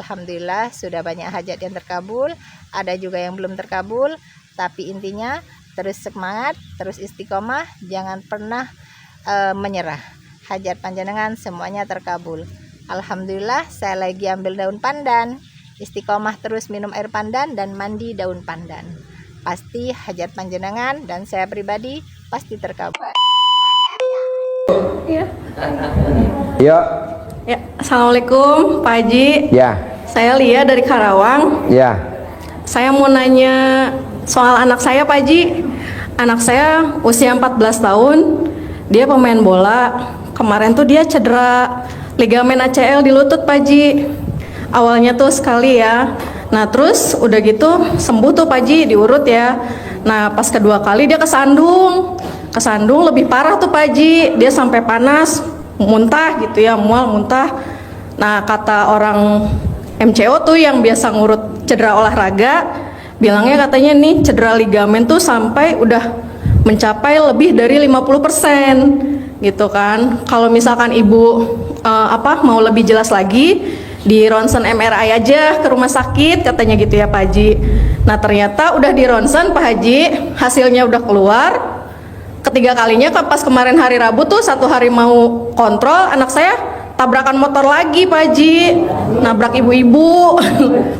Alhamdulillah sudah banyak hajat yang terkabul, ada juga yang belum terkabul, tapi intinya terus semangat, terus istiqomah, jangan pernah menyerah. Hajat panjenengan semuanya terkabul. Alhamdulillah saya lagi ambil daun pandan, istiqomah terus minum air pandan dan mandi daun pandan. Pasti hajat panjenengan dan saya pribadi pasti terkabul. Ya. Ya. Ya, Assalamualaikum Pak Haji. Ya. Saya Lia dari Karawang. Ya. Saya mau nanya soal anak saya Pak Haji. Anak saya usia 14 tahun. Dia pemain bola. Kemarin tuh dia cedera ligamen ACL di lutut Pak Haji. Awalnya tuh sekali ya. Nah terus udah gitu sembuh tuh Pak Haji, diurut ya. Nah pas kedua kali dia kesandung lebih parah tuh Pak Haji. Dia sampai panas, muntah gitu ya, mual muntah. Nah kata orang MCO tuh yang biasa ngurut cedera olahraga, bilangnya katanya nih cedera ligamen tuh sampai udah mencapai lebih dari 50% gitu kan. Kalau misalkan ibu mau lebih jelas lagi, di ronsen MRI aja ke rumah sakit katanya gitu ya Pak Haji. Nah ternyata udah di ronsen Pak Haji, hasilnya udah keluar. Ketiga kalinya pas kemarin hari Rabu tuh, satu hari mau kontrol, anak saya tabrakan motor lagi Pak Haji, nabrak ibu-ibu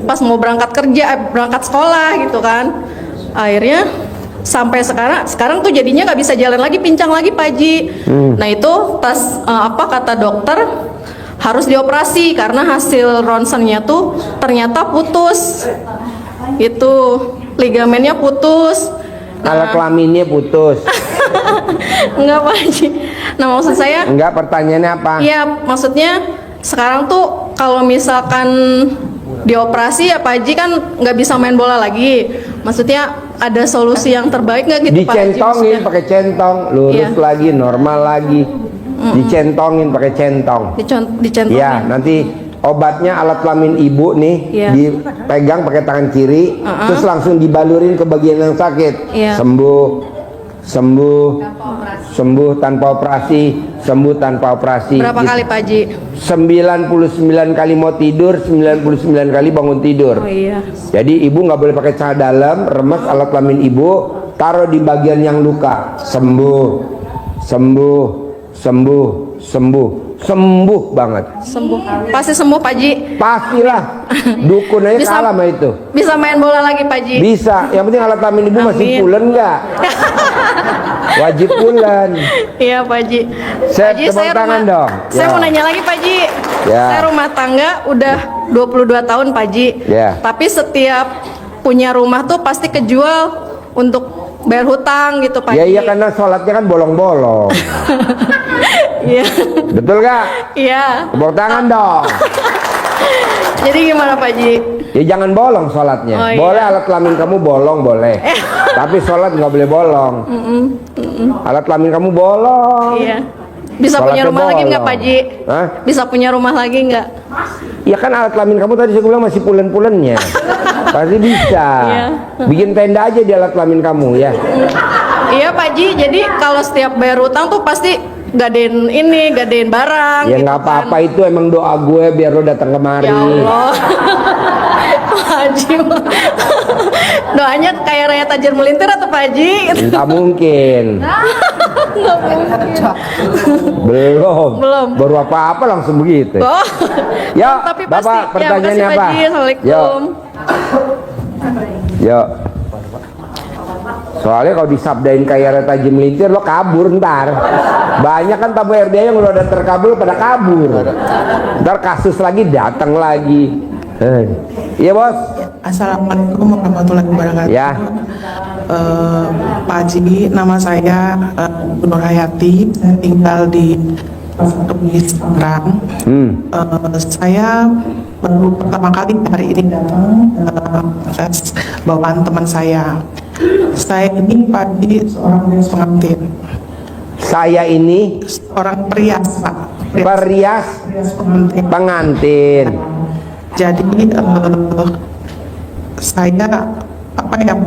pas mau berangkat kerja, berangkat sekolah gitu kan. Akhirnya sampai sekarang tuh jadinya nggak bisa jalan lagi, pincang lagi Pak Haji. Nah itu pas kata dokter harus dioperasi karena hasil ronsennya tuh ternyata putus, itu ligamennya putus. Alat kelaminnya putus. Enggak Pak Haji. Nah maksud saya, enggak, pertanyaannya apa? Iya maksudnya sekarang tuh kalau misalkan dioperasi ya Pak Haji kan nggak bisa main bola lagi. Maksudnya ada solusi yang terbaik nggak gitu Pak Haji? Dicentongin pakai centong, lurus Iya. lagi, normal lagi. Dicentongin pakai centong. Dicentongin. Ya, nanti obatnya alat kelamin ibu nih, Iya. dipegang pakai tangan kiri, terus langsung dibalurin ke bagian yang sakit. Iya. Sembuh tanpa operasi, sembuh tanpa operasi. Berapa gitu. kali Pak Haji? 99 kali mau tidur, 99 kali bangun tidur. Oh iya. Jadi ibu nggak boleh pakai celana dalam, remes alat kelamin ibu, taruh di bagian yang luka. Sembuh banget. Sembuh. Pasti sembuh Pak Haji. Pastilah. Dukun aja kalah sama itu. Bisa main bola lagi Pak Haji. Bisa. Yang penting alat kelamin ibu masih Amin. pulen nggak? Wajib pulen. Iya Pak Haji. Saya Pak Haji, tepuk tangan dong. Saya Ya. mau nanya lagi Pak Haji. Ya. Saya rumah tangga udah 22 tahun Pak Haji. Ya. Tapi setiap punya rumah tuh pasti kejual untuk bayar hutang gitu Pak Ya Haji. iya, karena sholatnya kan bolong-bolong. Iya. Betul gak? Iya. Tepuk tangan dong. Jadi gimana Pak Haji? Ya jangan bolong sholatnya. Oh, iya. Boleh alat kelamin kamu bolong, boleh. Tapi sholat nggak boleh bolong. Alat kelamin kamu bolong. Iya. Bisa Sholatnya punya rumah lagi nggak bolong. Pak Haji? Hah? Bisa punya rumah lagi nggak? Ya kan alat kelamin kamu tadi saya bilang masih pulen-pulennya. Pasti bisa. Iya. Bikin tenda aja di alat kelamin kamu ya. Iya Pak Haji. Jadi kalau setiap bayar hutang tuh pasti gadein barang. Ya gitu nggak kan. apa-apa, itu emang doa gue biar lo datang kemari. Ya Allah. Pak Haji. Doanya kayak Raya Tajir Melintir atau Pak Haji? Nggak mungkin. Nggak mungkin. Belum. Baru apa-apa langsung begitu. Oh. Ya, Tapi Bapak, pasti. pertanyaannya Ya, makasih, apa? Pak Haji. Assalamualaikum. Yuk. Soalnya kalau disabdain kayak Raya Tajir Melintir lo kabur ntar. Banyak kan tamu RDA yang udah terkabul pada kabur. Ntar kasus lagi datang lagi. Iya bos. Assalamualaikum warahmatullahi wabarakatuh. Ya. Pak Haji, nama saya Nur Hayati, saya tinggal di Tangerang. Saya baru pertama kali hari ini datang tes bawaan teman saya. Saya ini Pak Haji seorang pengantin. Saya ini Orang perias Pak. perias Pengantin. pengantin. Jadi saya sudah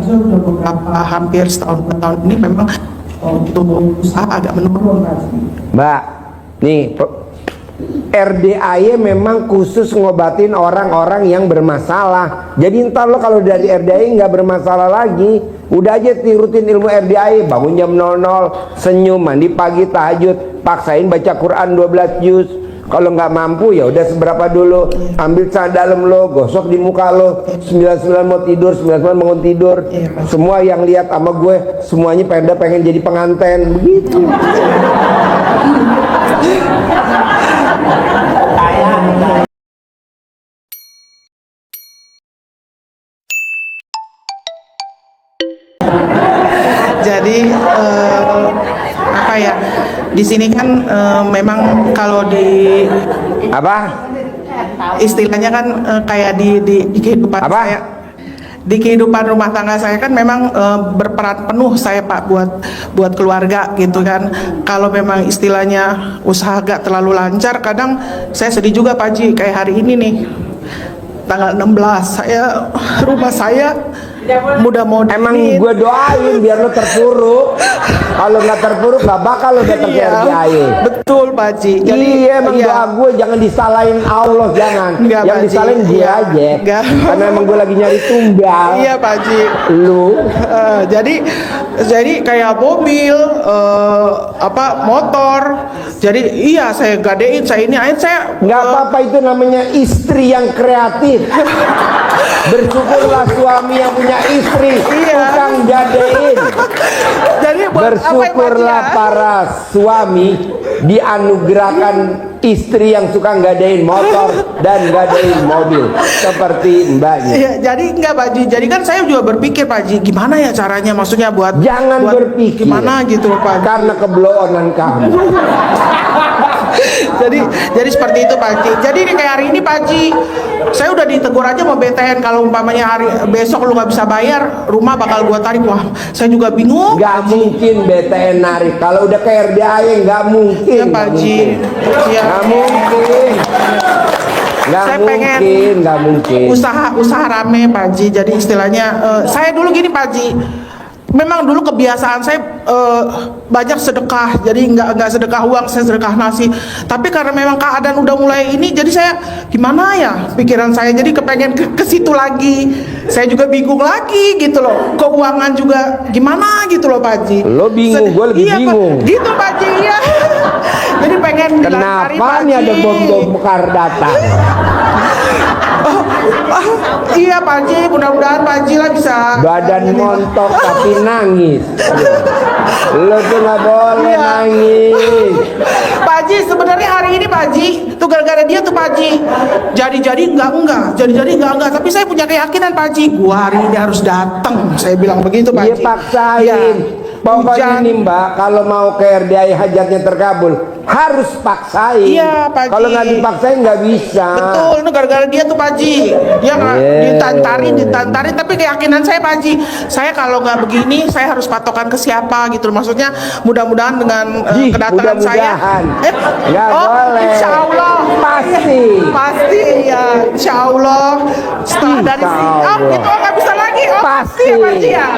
beberapa hampir setahun tahun ini memang untuk usaha agak menurun. Mbak, nih RDAY memang khusus ngobatin orang-orang yang bermasalah. Jadi ntar lo kalau dari RDAY nggak bermasalah lagi, udah aja rutin ilmu RDAY, bangun jam 00, senyum, mandi pagi, tahajud, paksain baca Quran 12 juz. Kalau nggak mampu ya udah seberapa dulu, ambil celana dalam lo, gosok di muka lo, 99 mau tidur, 99 bangun tidur. Semua yang lihat sama gue, semuanya pengen jadi penganten, begitu. Jadi apa ya? Di sini kan memang kalau di Apa? istilahnya kan kayak di kehidupan Apa? saya, di kehidupan rumah tangga saya kan memang berperan penuh saya Pak buat keluarga gitu kan. Kalau memang istilahnya usaha gak terlalu lancar, kadang saya sedih juga Pak Ji. Kayak hari ini nih tanggal 16 rumah saya mudah-mudahan Emang gue doain biar lo terpuruk. Kalau nggak terpuruk nggak bakal lo datang ke RDAY. Betul Pak Ji. Iya, emang doa gue jangan disalahin Allah, jangan. Enggak, yang Pak Ji. disalahin gue Iya. aja. Enggak. Karena emang gue lagi nyari tumbal. Iya Pak Ji. Lu Jadi kayak mobil, motor. Jadi iya saya gadein, saya ini akhirnya saya nggak apa-apa, itu namanya istri yang kreatif. Bersyukurlah suami yang punya istri tukang gadein. Jadi buat Bersyukurlah para suami dianugerahkan istri yang suka gadein motor dan gadein mobil seperti mbaknya. Iya, jadi enggak Pak Ji. Jadi kan saya juga berpikir Pak Ji, gimana ya caranya, maksudnya buat Jangan berpikir gimana gitu loh Pak. karena kebloonan kamu. jadi seperti itu Pak Ji. Jadi kayak hari ini Pak Ji, saya udah ditegur aja sama BTN, kalau umpamanya hari besok lu nggak bisa bayar, rumah bakal gua tarik. Wah, saya juga bingung. Nggak mungkin BTN narik. Kalau udah ke RDAY nggak mungkin. Iya Pak Ji. Iya. Nggak mungkin. Saya pengen Nggak mungkin. usaha rame Pak Ji. Jadi istilahnya saya dulu gini Pak Ji. Memang dulu kebiasaan saya banyak sedekah, jadi nggak sedekah uang, saya sedekah nasi. Tapi karena memang keadaan udah mulai ini, jadi saya gimana ya pikiran saya, jadi kepengen ke situ lagi. Saya juga bingung lagi gitu loh, keuangan juga gimana gitu loh Pak Ji. Lo bingung, gue lebih iya, bingung. Gitu Pak Ji ya. Jadi pengen dilestari, Kenapa Pak nih ada Ji. bom bekar datang? Iya Pak Ji, mudah-mudahan Pak Ji lah bisa. Badan montok tapi nangis. Lo tuh nggak boleh nangis. Pak Ji, sebenarnya hari ini Pak Ji tuh gara-gara dia tuh Pak Ji. Jadi enggak. Tapi saya punya keyakinan Pak Ji, gua hari ini harus datang. Saya bilang begitu Pak Dia Ji. paksain. Ya. Pokoknya Hujan. nih Mbak, kalau mau ke RDAY hajatnya terkabul harus paksain. Iya, Pak Ji. Kalau nggak dipaksain nggak bisa. Betul, itu gara-gara dia tuh Pak Ji. Dia nggak Yeah. ditantarin, tapi keyakinan saya Pak Ji, saya kalau nggak begini, saya harus patokan ke siapa gitu. Maksudnya mudah-mudahan dengan kedatangan saya. Nggak boleh. Insya Allah. Pasti. Pasti ya, Insya Allah. Setelah dari Insya sini, Allah. itu nggak bisa lagi. Pasti. Ya Pak Ji ya.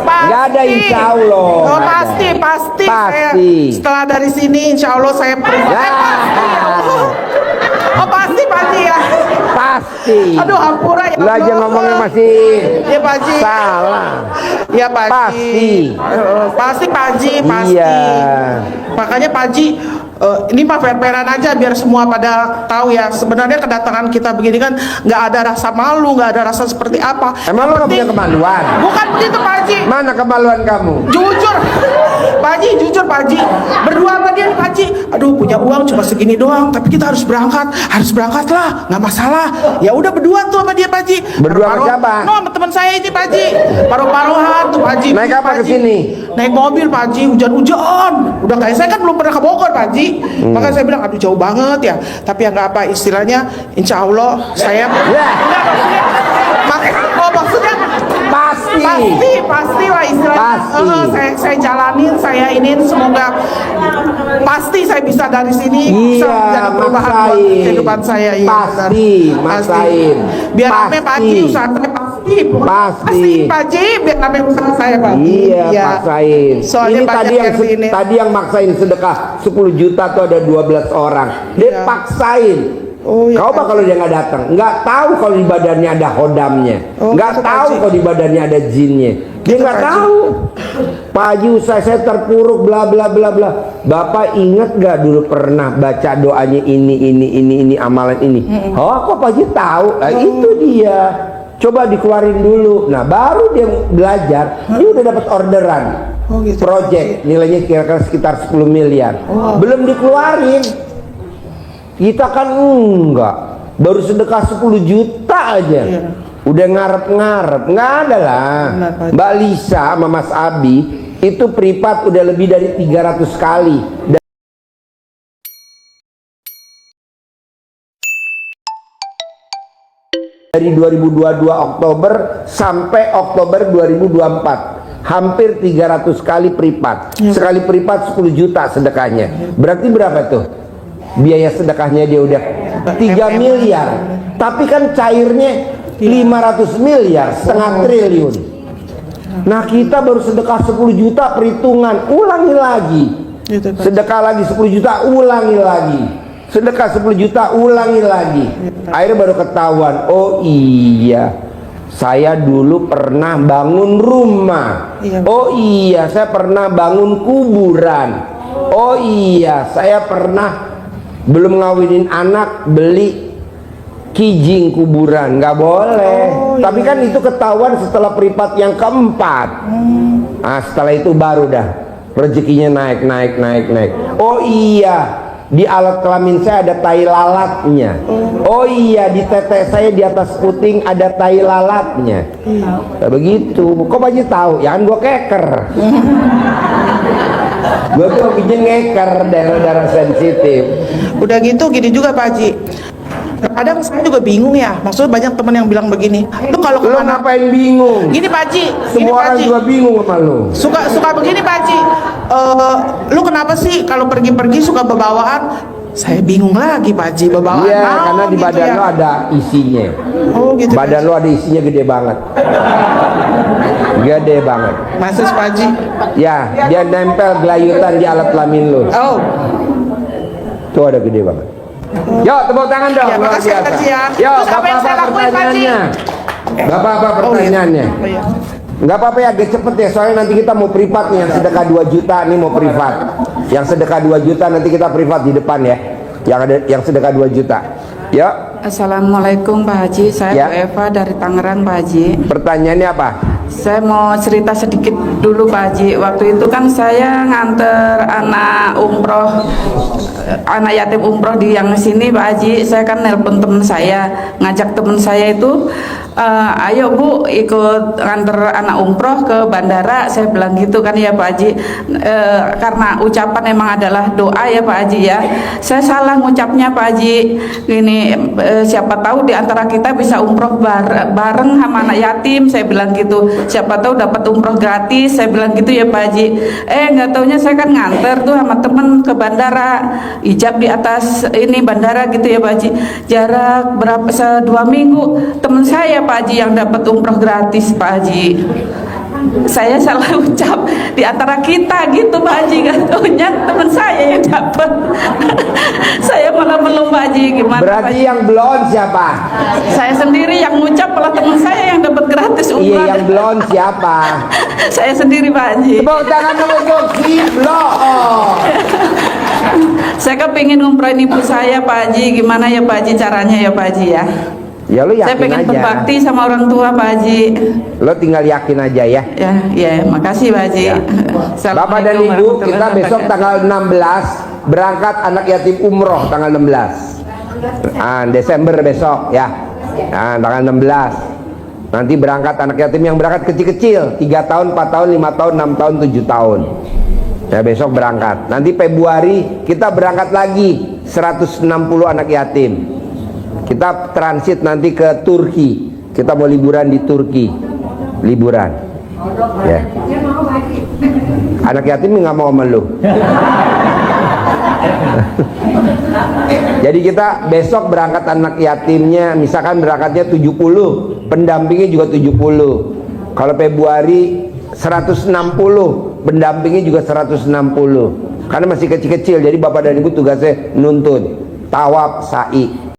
Pasti. Nggak ada insya Allah. Oh Nggak ada. pasti. Pasti. Saya, setelah dari sini, Insya Allah saya berubah. Ya. Pasti. Oh pasti Pak Ji ya. Pasti. Aduh hampura ya. Lu aja Allah. ngomongnya masih Ya Pak Ji. salah. Ya Pak Ji. Pasti. Pasti Pak Ji, pasti. Iya. Makanya Pak Ji, ini mah fair-fairan aja biar semua pada tahu ya. Sebenarnya kedatangan kita begini kan nggak ada rasa malu, nggak ada rasa seperti apa. Emang lo nggak punya kemaluan? Bukan begitu Pak Ji. Mana kemaluan kamu? Jujur, Pak Ji, jujur Pak Ji. Berdua sama dia nih Pak Ji. Aduh punya uang cuma segini doang, tapi kita harus berangkat lah, nggak masalah. Ya udah berdua tuh sama dia Pak Ji. Berdua sama Paruh-paruh. siapa? No, sama teman saya ini Pak Ji. Paruh-paruhan tuh Pak Ji. Naik apa Pak ke Ji. sini? Naik mobil Pak Ji, hujan-hujan. Udah kayak saya kan belum pernah ke Bogor Pak Ji. Makanya saya bilang aduh jauh banget ya. Tapi ya nggak apa, istilahnya Insya Allah saya. Ya. Maksudnya pasti lah istilahnya. Pasti. Saya jalanin, saya ini semoga pasti saya bisa dari sini bisa Iya, menjadi perubahan buat maksain. kehidupan saya. Iya, Pasti, benar. maksain. Biar rame Pak Haji, Pasti. usaha saya pasti. Pasti. Pak Haji, biar rame usaha saya Pak Haji. Iya, paksain. Soalnya Ini banyak ini. tadi yang maksain sedekah 10 juta tuh ada 12 orang. Dia Iya. paksain. Oh, iya, Coba Pak. kalau dia nggak datang, nggak tahu kalau di badannya ada hodamnya, Oh, nggak gitu, Pak tahu Haji. kalau di badannya ada jinnya. Dia Gitu, nggak Pak Haji. tahu. Pak Haji, usaha saya terpuruk, bla bla bla bla. Bapak ingat nggak dulu pernah baca doanya ini amalan ini? Oh, kok Pak Haji tahu? Nah, itu dia. Coba dikeluarin dulu. Nah, baru dia belajar. Dia udah dapat orderan. Oh, gitu. Project nilainya kira-kira sekitar 10 miliar. Belum dikeluarin. Kita kan enggak. Baru sedekah 10 juta aja. Iya. Udah ngarep-ngarep. Nggak ada lah. Benar, Pak. Mbak Lisa sama Mas Abi itu privat udah lebih dari 300 kali. Dari 2022 Oktober sampai Oktober 2024 hampir 300 kali privat. Sekali privat 10 juta sedekahnya. Berarti berapa tuh? Biaya sedekahnya dia udah 3 miliar. Tapi kan cairnya 500 miliar, setengah triliun. Nah, kita baru sedekah 10 juta perhitungan, ulangi lagi. Gitu, Pak. Sedekah lagi 10 juta, ulangi lagi. Sedekah 10 juta, ulangi lagi. Akhirnya baru ketahuan, oh iya, saya dulu pernah bangun rumah. Iya. Oh iya, saya pernah bangun kuburan. Oh iya, saya pernah belum ngawinin anak beli kijing kuburan. Nggak boleh. Tapi kan itu ketahuan setelah privat yang keempat. Nah, setelah itu baru dah rezekinya naik. Oh iya, di alat kelamin saya ada tai lalatnya. Oh iya, di tete saya di atas puting ada tai lalatnya. Nah, begitu. Kok Pak Haji tahu? Ya kan gua keker. Gua tuh bikin ngeker daerah-daerah sensitif. Udah gitu gini juga Pak Haji. Kadang saya juga bingung ya. Maksudnya banyak teman yang bilang begini. Lu kalau Lu kemana? ngapain bingung? Gini Pak Haji. Gini Semua Pak orang Haji. juga bingung sama lu. Suka begini Pak Haji. Lu kenapa sih kalau pergi-pergi suka bebawaan? Saya bingung lagi Pak Haji, bebawaan. Iya, naon karena di gitu badan ya. lo ada isinya. Oh gitu. Badan lo ada isinya gede banget. Gede banget. Masa Pak Haji? Ya, dia nempel gelayutan di alat kelamin lo. Oh. Tuh ada gede banget. Yuk, tepuk tangan dong. Ya, luar makasih, biasa. Pak Haji, ya. Yuk, Terus apa yang saya Bapak-bapak lakuin, Pak Haji? pertanyaannya. Bapak-bapak Oh, pertanyaannya. gitu. Oh, iya. Nggak apa-apa ya, agak cepet ya. Soalnya nanti kita mau privat nih, yang sedekah 2 juta nih mau privat. Yang sedekah 2 juta nanti kita privat di depan ya. Yang sedekah 2 juta. Yuk, Assalamualaikum Pak Haji, saya Ya. Bu Eva dari Tangerang Pak Haji. pertanyaannya apa? Saya mau cerita sedikit dulu Pak Haji. Waktu itu kan saya nganter anak umroh, anak yatim umroh di yang sini Pak Haji. Saya kan nelpon temen saya, ngajak temen saya itu, ayo Bu ikut nganter anak umroh ke bandara. Saya bilang gitu kan ya Pak Haji. Karena ucapan emang adalah doa ya Pak Haji ya. Saya salah ngucapnya Pak Haji. Gini, siapa tahu di antara kita bisa umroh bareng sama anak yatim. Saya bilang gitu. Siapa tahu dapat umroh gratis. Saya bilang gitu ya Pak Haji. Nggak taunya saya kan nganter tuh sama temen ke bandara. Ijab di atas ini bandara gitu ya Pak Haji. Jarak berapa 2 minggu temen saya Pak Haji yang dapat umroh gratis Pak Haji. Saya salah ucap di antara kita gitu Pak Haji, nggak taunya teman saya yang dapat. Saya malah belum Pak Haji, gimana Pak Berarti Haji? yang belum siapa? Saya sendiri yang ngucap, malah teman saya yang dapat gratis Iya, umroh. yang belum siapa? Saya sendiri Pak Haji. Tepuk tangan dulu untuk si belum. Saya kepingin umrohin ibu saya Pak Haji, gimana ya Pak Haji caranya ya Pak Haji ya? Ya lu Saya yakin pengen aja. berbakti sama orang tua Pak Haji. Lo tinggal yakin aja ya. Ya, makasih Pak Haji. Ya. Bapak dan Assalamualaikum Ibu, kita warahmatullahi besok wabarakatuh. tanggal 16 berangkat anak yatim umroh tanggal 16. Desember besok ya. Tanggal 16. Nanti berangkat anak yatim yang berangkat kecil-kecil, 3 tahun, 4 tahun, 5 tahun, 6 tahun, 7 tahun. Ya, besok berangkat. Nanti Februari kita berangkat lagi 160 anak yatim. Kita transit nanti ke Turki. Kita mau liburan di Turki. Liburan. Ya. Anak yatim nggak mau sama lu. Jadi kita besok berangkat anak yatimnya, misalkan berangkatnya 70, pendampingnya juga 70. Kalau Februari 160, pendampingnya juga 160. Karena masih kecil-kecil, jadi bapak dan ibu tugasnya nuntun, tawaf, sa'i.